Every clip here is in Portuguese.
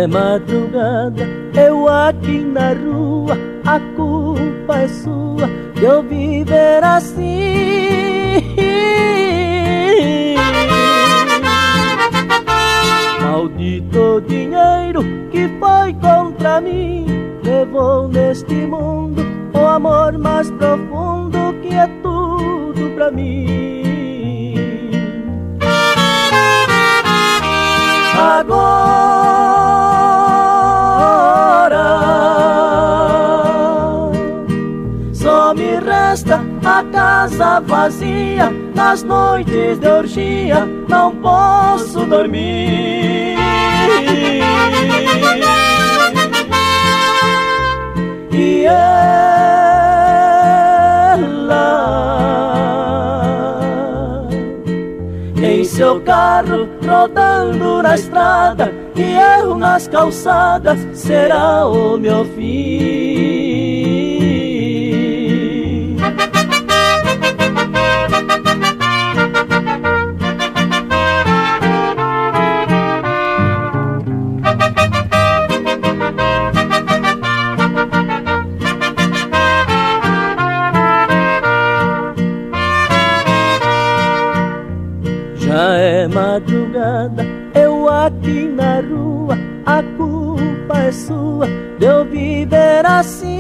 madrugada, eu aqui na rua, a culpa é sua de eu viver assim. Maldito dinheiro que foi contra mim, levou neste mundo o amor mais profundo que é tudo pra mim. Agora só me resta a casa vazia, nas noites de orgia não posso dormir. E ela em seu carro rodando na estrada, e eu nas calçadas, será o meu fim. Já é madrugada, eu aqui na rua, a culpa é sua de eu viver assim.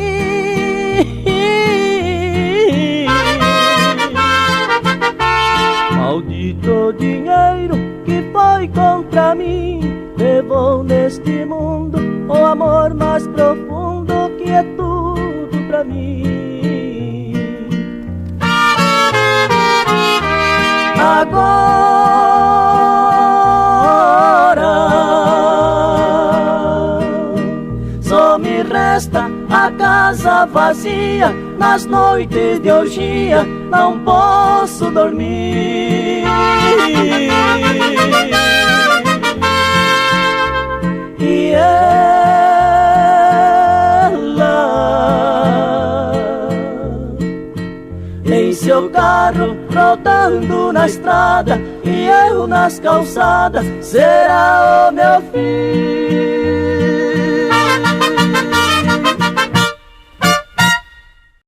Maldito dinheiro que foi contra mim, levou neste mundo o amor mais profundo que é tudo pra mim. Agora só me resta a casa vazia, nas noites de orgia não posso dormir. E ela em seu carro rodando na estrada, e eu nas calçadas, será o meu fim.